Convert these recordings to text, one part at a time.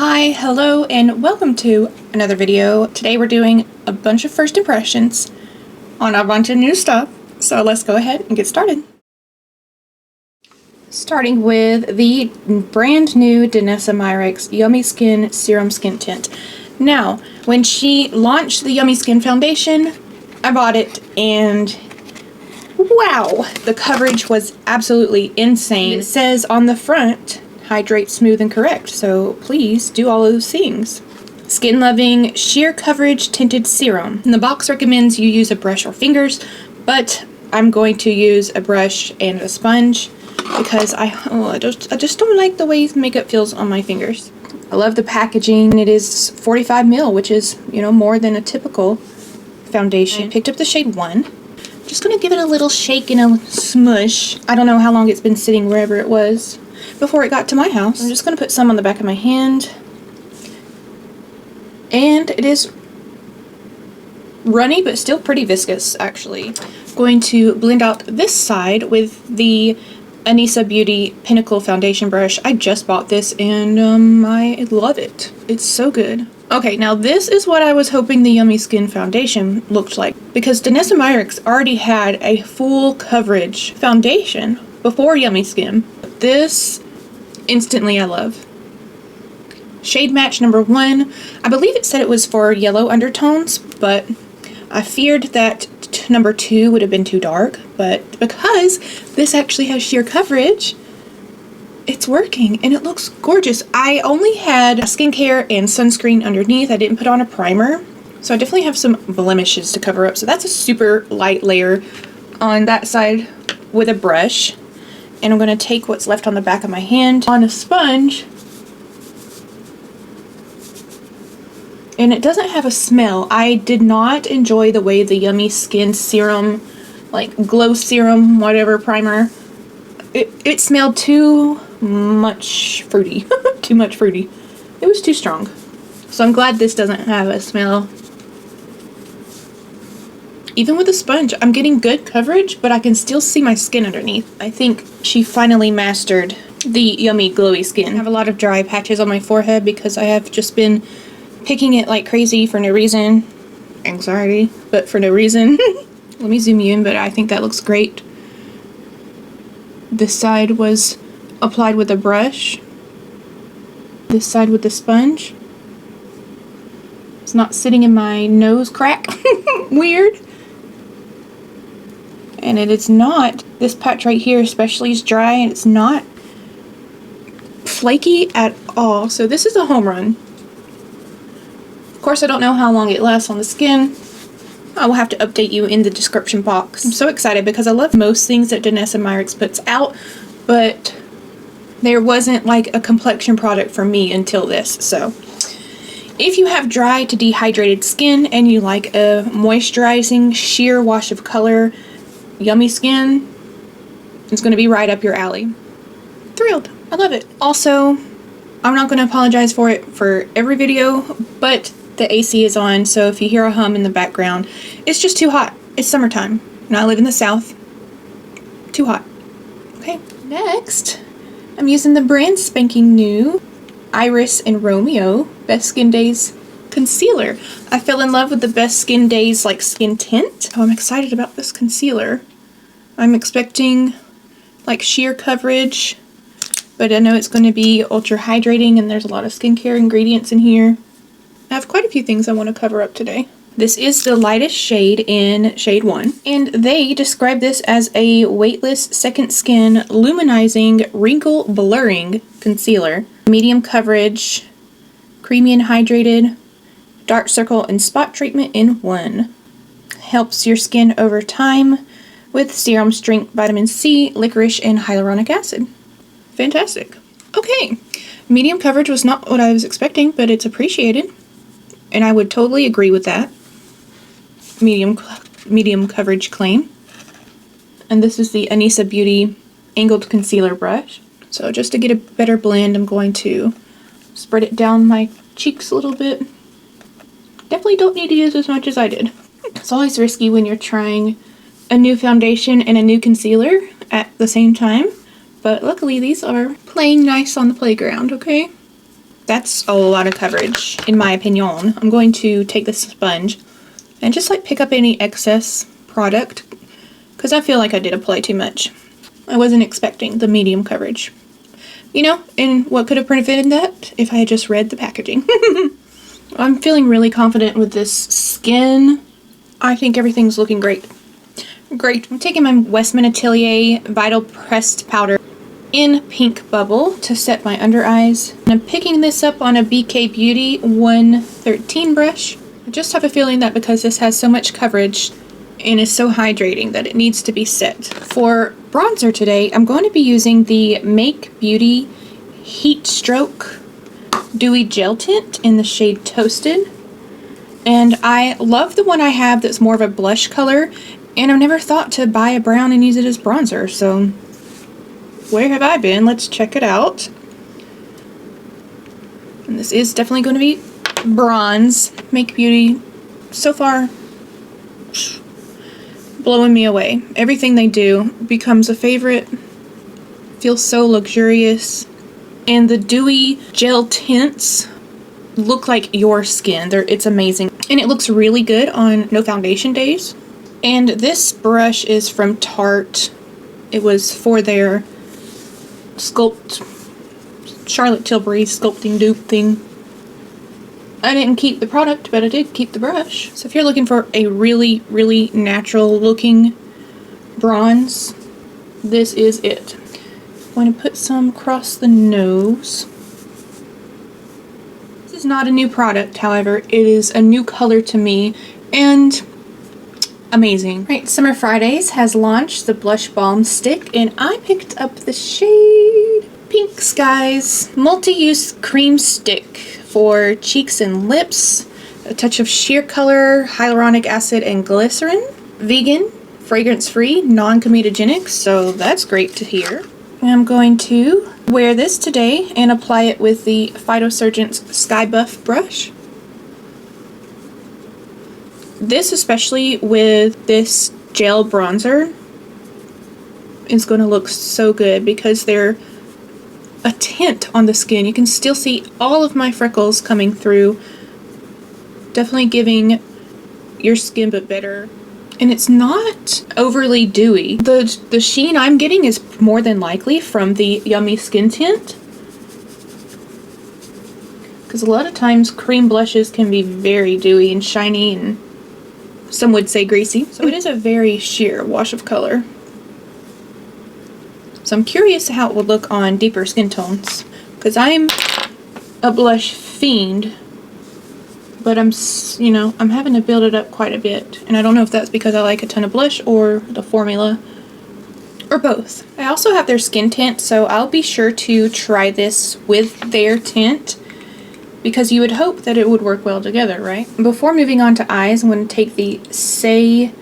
Hi, hello, and welcome to another video. Today we're doing a bunch of first impressions on a bunch of new stuff, so let's go ahead and get started. Starting with the brand new Danessa Myricks Yummy Skin Serum Skin Tint. Now, when she launched the Yummy Skin Foundation, I bought it and wow, the coverage was absolutely insane. It says on the front, hydrate, smooth, and correct, so please do all of those things. Skin Loving Sheer Coverage Tinted Serum. And the box recommends you use a brush or fingers, but I'm going to use a brush and a sponge because I just don't like the way makeup feels on my fingers. I love the packaging. It is 45 ml, which is, you know, more than a typical foundation. I picked up the shade 1. Just gonna give it a little shake and a smush. I don't know how long it's been sitting wherever it was before it got to my house. I'm just going to put some on the back of my hand. And it is runny, but still pretty viscous, actually. Going to blend out this side with the Danessa Beauty Pinnacle Foundation Brush. I just bought this and I love it. It's so good. Okay, now this is what I was hoping the Yummy Skin Foundation looked like, because Danessa Myricks already had a full coverage foundation before Yummy Skin. This instantly I love. Shade match number 1. I believe it said it was for yellow undertones, but I feared that number 2 would have been too dark, but because this actually has sheer coverage, it's working and it looks gorgeous. I only had skincare and sunscreen underneath. I didn't put on a primer, so I definitely have some blemishes to cover up. So that's a super light layer on that side with a brush. And I'm going to take what's left on the back of my hand on a sponge. And it doesn't have a smell. I did not enjoy the way the Yummy Skin Serum, like glow serum, whatever primer, it smelled too much fruity. Too much fruity. It was too strong. So I'm glad this doesn't have a smell. Even with a sponge, I'm getting good coverage, but I can still see my skin underneath. I think she finally mastered the yummy glowy skin. I have a lot of dry patches on my forehead because I have just been picking it like crazy for no reason. Anxiety, but for no reason. Let me zoom you in, but I think that looks great. This side was applied with a brush. This side with the sponge. It's not sitting in my nose crack. Weird. And it is not, this patch right here especially is dry and it's not flaky at all. So this is a home run. Of course, I don't know how long it lasts on the skin. I will have to update you in the description box. I'm so excited because I love most things that Danessa Myricks puts out, but there wasn't like a complexion product for me until this. So if you have dry to dehydrated skin and you like a moisturizing sheer wash of color Yummy Skin, it's going to be right up your alley. Thrilled. I love it. Also, I'm not going to apologize for it for every video, but the AC is on, so if you hear a hum in the background, it's just too hot. It's summertime, and I live in the South. Too hot. Okay, next, I'm using the brand spanking new Iris&Romeo Best Skin Days Concealer. I fell in love with the Best Skin Days like skin tint, so I'm excited about this concealer. I'm expecting like sheer coverage, but I know it's going to be ultra hydrating and there's a lot of skincare ingredients in here. I have quite a few things I want to cover up today. This is the lightest shade in shade 1, and they describe this as a weightless second skin luminizing wrinkle blurring concealer. Medium coverage, creamy and hydrated, dark circle and spot treatment in one. Helps your skin over time with serum strength vitamin C, licorice, and hyaluronic acid. Fantastic. Okay, medium coverage was not what I was expecting, but it's appreciated, and I would totally agree with that. Medium coverage claim. And this is the Danessa Beauty Angled Concealer Brush. So just to get a better blend, I'm going to spread it down my cheeks a little bit. Definitely don't need to use as much as I did. It's always risky when you're trying a new foundation and a new concealer at the same time, but luckily these are playing nice on the playground, okay? That's a lot of coverage, in my opinion. I'm going to take this sponge and just like pick up any excess product because I feel like I did apply too much. I wasn't expecting the medium coverage. You know, and what could have prevented that if I had just read the packaging. I'm feeling really confident with this skin. I think everything's looking great. Great. I'm taking my WESTMAN Atelier Vital Pressed Powder in Pink Bubble to set my under eyes. And I'm picking this up on a BK Beauty 113 brush. I just have a feeling that because this has so much coverage and is so hydrating that it needs to be set. For bronzer today, I'm going to be using the Make Beauty Heat Stroke Dewy Gel Tint in the shade Toasted. And I love the one I have that's more of a blush color, and I've never thought to buy a brown and use it as bronzer, so where have I been? Let's check it out. And this is definitely going to be bronze. Make Beauty, so far, blowing me away. Everything they do becomes a favorite. Feels so luxurious. And the dewy gel tints look like your skin. It's amazing. And it looks really good on no foundation days. And this brush is from Tarte. It was for their Charlotte Tilbury sculpting dupe thing. I didn't keep the product, but I did keep the brush. So if you're looking for a really, really natural looking bronze, this is it. I'm going to put some across the nose. This is not a new product, however. It is a new color to me, and amazing. Right, Summer Fridays has launched the Blush Balm Stick, and I picked up the shade Pink Skies Multi-Use Cream Stick for cheeks and lips. A touch of sheer color, hyaluronic acid, and glycerin. Vegan, fragrance-free, non-comedogenic, so that's great to hear. I'm going to wear this today and apply it with the Phytosurgence Skybuff brush. This, especially with this gel bronzer, is going to look so good because they're a tint on the skin. You can still see all of my freckles coming through. Definitely giving your skin but better. And it's not overly dewy. The sheen I'm getting is more than likely from the Yummy Skin Tint. Because a lot of times cream blushes can be very dewy and shiny and some would say greasy. So it is a very sheer wash of color. So I'm curious how it would look on deeper skin tones. Because I'm a blush fiend. But I'm having to build it up quite a bit. And I don't know if that's because I like a ton of blush or the formula. Or both. I also have their skin tint, so I'll be sure to try this with their tint. Because you would hope that it would work well together, right? Before moving on to eyes, I'm going to take the Say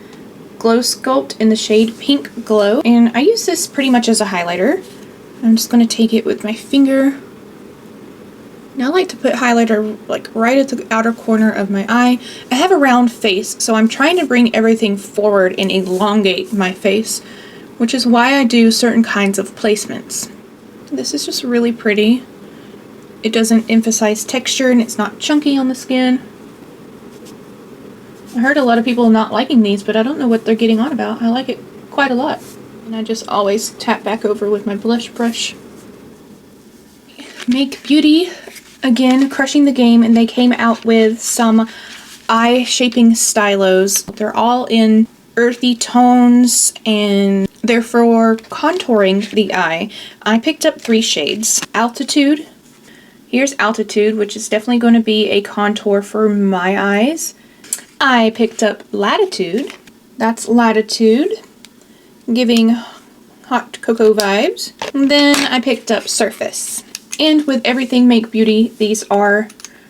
Glow Sculpt in the shade Pink Glow. And I use this pretty much as a highlighter. I'm just going to take it with my finger. Now I like to put highlighter like right at the outer corner of my eye. I have a round face, so I'm trying to bring everything forward and elongate my face, which is why I do certain kinds of placements. This is just really pretty. It doesn't emphasize texture and it's not chunky on the skin. I heard a lot of people not liking these, but I don't know what they're getting on about. I like it quite a lot. And I just always tap back over with my blush brush. Make Beauty, again, crushing the game, and they came out with some eye shaping stylos. They're all in earthy tones and they're for contouring the eye. I picked up 3 shades. Altitude. Here's Altitude, which is definitely going to be a contour for my eyes. I picked up Latitude. That's Latitude, giving hot cocoa vibes. And then I picked up Surface. And with everything Make Beauty, these are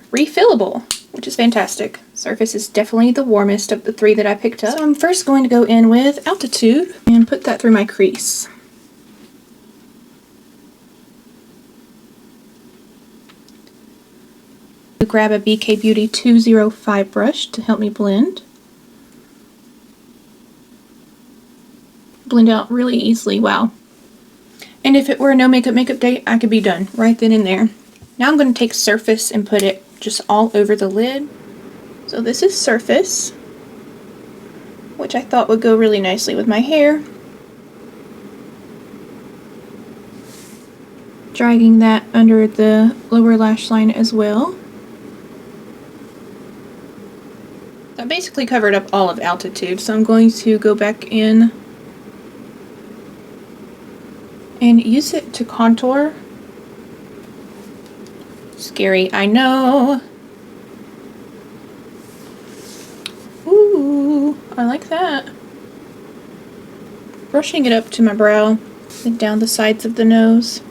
refillable, which is fantastic. Surface is definitely the warmest of the 3 that I picked up. So I'm first going to go in with Altitude and put that through my crease. Grab a BK Beauty 205 brush to help me blend. Blend out really easily, wow. And if it were a no makeup day, I could be done right then and there. Now I'm going to take Surface and put it just all over the lid. So this is Surface, which I thought would go really nicely with my hair. Dragging that under the lower lash line as well. That basically covered up all of Altitude, so I'm going to go back in and use it to contour. Scary, I know. Ooh, I like that. Brushing it up to my brow and down the sides of the nose.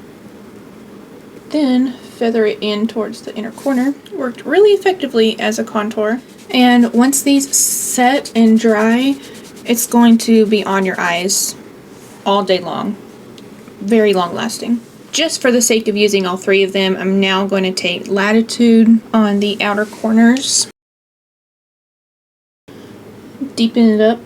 Then feather it in towards the inner corner. Worked really effectively as a contour. And once these set and dry, it's going to be on your eyes all day long. Very long lasting. Just for the sake of using all three of them, I'm now going to take Latitude on the outer corners. Deepen it up.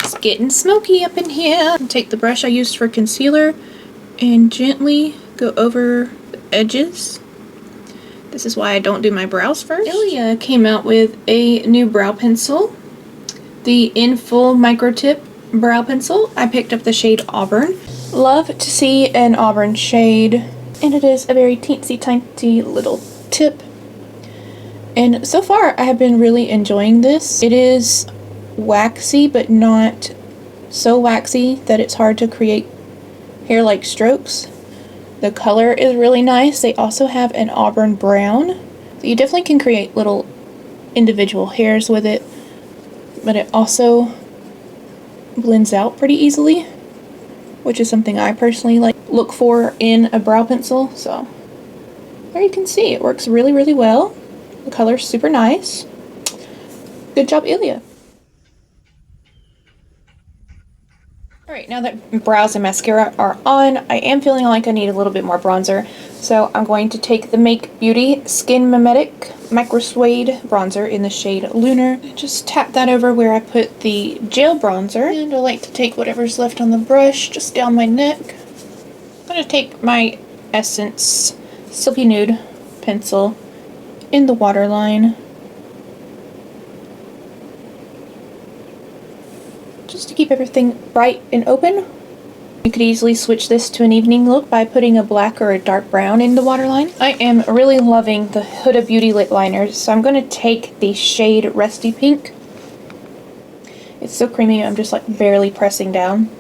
It's getting smoky up in here. Take the brush I used for concealer and gently go over the edges. This is why I don't do my brows first. Ilia came out with a new brow pencil. The In Full Micro Tip brow pencil. I picked up the shade Auburn. Love to see an auburn shade. And it is a very teensy tiny little tip. And so far I have been really enjoying this. It is waxy, but not so waxy that it's hard to create hair-like strokes. The color is really nice. They also have an auburn brown. So you definitely can create little individual hairs with it, but it also blends out pretty easily, which is something I personally look for in a brow pencil. So there you can see it works really, really well. The color's super nice. Good job, Ilia. Alright, now that brows and mascara are on, I am feeling like I need a little bit more bronzer. So I'm going to take the Make Beauty Skin Mimetic Microsuede bronzer in the shade Lunar. Just tap that over where I put the gel bronzer. And I like to take whatever's left on the brush just down my neck. I'm going to take my Essence Silky Nude pencil in the waterline. Just to keep everything bright and open. You could easily switch this to an evening look by putting a black or a dark brown in the waterline. I am really loving the Huda Beauty lip liners, so I'm going to take the shade Rusty Pink. It's so creamy, I'm just barely pressing down.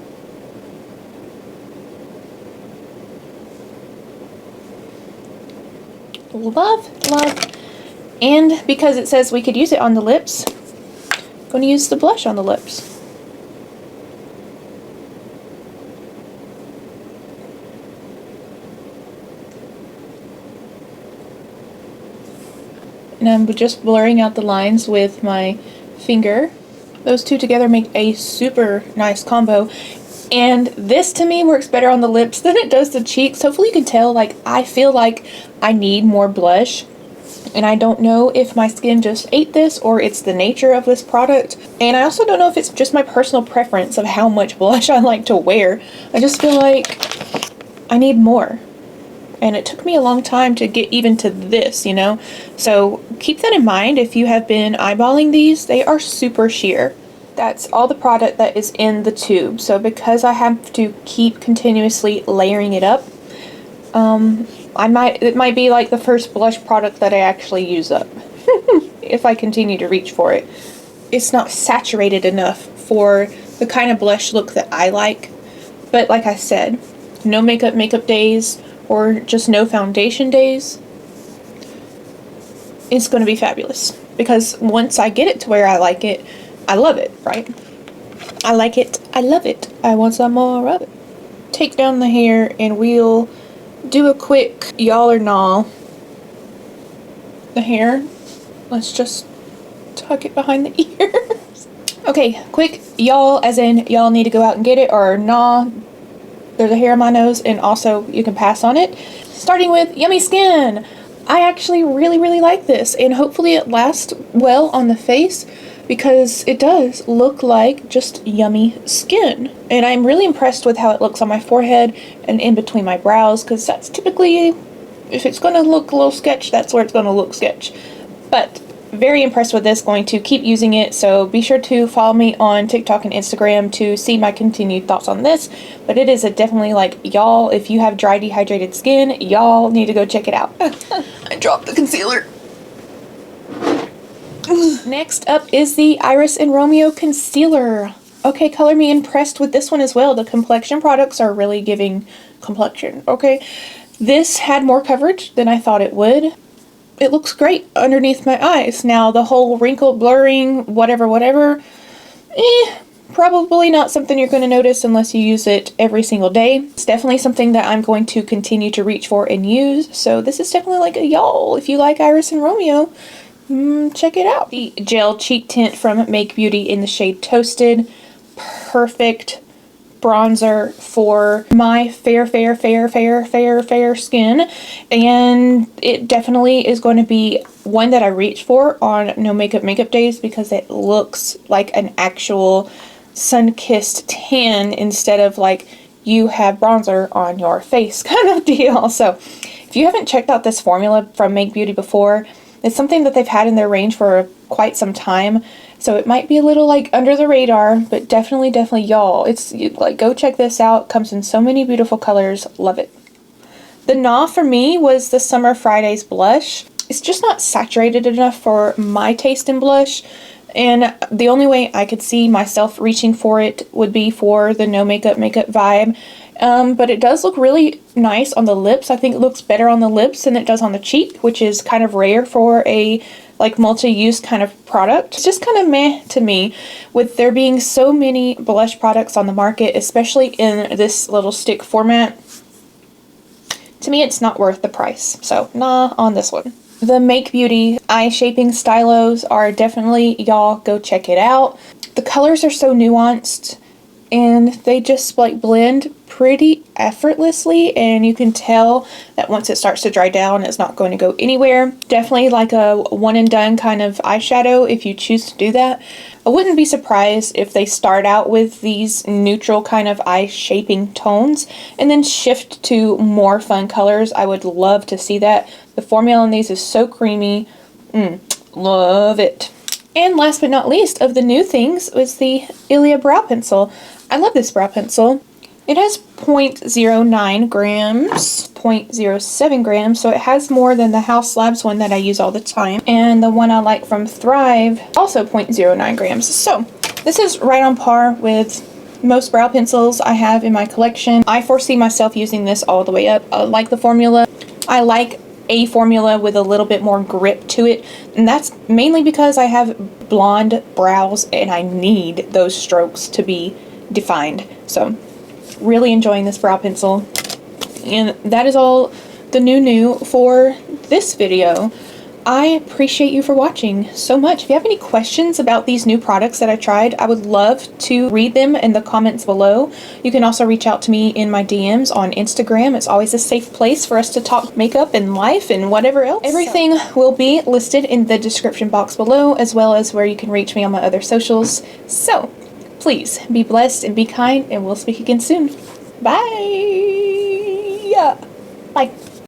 Love, love. And because it says we could use it on the lips, I'm going to use the blush on the lips. And I'm just blurring out the lines with my finger. Those two together make a super nice combo. And this to me works better on the lips than it does the cheeks. Hopefully you can tell, I feel like I need more blush. And I don't know if my skin just ate this or it's the nature of this product. And I also don't know if it's just my personal preference of how much blush I like to wear. I just feel like I need more. And it took me a long time to get even to this, you know? So keep that in mind if you have been eyeballing these. They are super sheer. That's all the product that is in the tube. So because I have to keep continuously layering it up, it might be like the first blush product that I actually use up. If I continue to reach for it. It's not saturated enough for the kind of blush look that I like. But like I said, no makeup days, or just no foundation days, it's going to be fabulous. Because once I get it to where I like it, I love it, right? I like it, I love it, I want some more of it. Take down the hair and we'll do a quick y'all or nah. The hair, let's just tuck it behind the ears. Okay, quick y'all as in y'all need to go out and get it, or nah, there's a hair on my nose and also you can pass on it. Starting with Yummy Skin. I actually really like this, and hopefully it lasts well on the face, because it does look like just yummy skin. And I'm really impressed with how it looks on my forehead and in between my brows, because that's typically, if it's going to look a little sketch, that's where it's going to look sketch. But very impressed with this, going to keep using it, so be sure to follow me on TikTok and Instagram to see my continued thoughts on this. But it is a definitely, like, y'all, if you have dry dehydrated skin, y'all need to go check it out. I dropped the concealer. Next up is the Iris&Romeo concealer. Okay, color me impressed with this one as well. The complexion products are really giving complexion, okay? This had more coverage than I thought it would. It looks great underneath my eyes. Now, the whole wrinkle blurring, whatever, probably not something you're going to notice unless you use it every single day. It's definitely something that I'm going to continue to reach for and use, so this is definitely like a y'all. If you like Iris&Romeo, check it out. The gel cheek tint from Make Beauty in the shade Toasted. Perfect bronzer for my fair skin, and it definitely is going to be one that I reach for on no makeup days, because it looks like an actual sun-kissed tan instead of like you have bronzer on your face kind of deal. So if you haven't checked out this formula from Make Beauty before, it's something that they've had in their range for quite some time. So it might be a little like under the radar, but definitely y'all, it's like, go check this out. Comes in so many beautiful colors. Love it. The gnaw for me was the Summer Fridays blush. It's just not saturated enough for my taste in blush, and the only way I could see myself reaching for it would be for the no makeup vibe. But it does look really nice on the lips. I think it looks better on the lips than it does on the cheek, which is kind of rare for a like multi-use kind of product. It's just kind of meh to me, with there being so many blush products on the market, especially in this little stick format. To me, it's not worth the price, so nah on this one. The Make Beauty eye shaping stylos are definitely, y'all, go check it out. The colors are so nuanced, and they just like blend pretty effortlessly, and you can tell that once it starts to dry down, it's not going to go anywhere. Definitely like a one and done kind of eyeshadow if you choose to do that. I wouldn't be surprised if they start out with these neutral kind of eye shaping tones and then shift to more fun colors. I would love to see that. The formula on these is so creamy. Love it. And last but not least of the new things was the Ilia brow pencil. I love this brow pencil. It has 0.09 grams, 0.07 grams, so it has more than the House Labs one that I use all the time. And the one I like from Thrive, also 0.09 grams. So this is right on par with most brow pencils I have in my collection. I foresee myself using this all the way up. I like the formula. I like a formula with a little bit more grip to it, and that's mainly because I have blonde brows and I need those strokes to be defined. So really enjoying this brow pencil, and that is all the new for this video. I appreciate you for watching so much. If you have any questions about these new products that I tried, I would love to read them in the comments below. You can also reach out to me in my DMs on Instagram. It's always a safe place for us to talk makeup and life and whatever else. Everything will be listed in the description box below, as well as where you can reach me on my other socials. So please be blessed and be kind, and we'll speak again soon. Bye. Bye.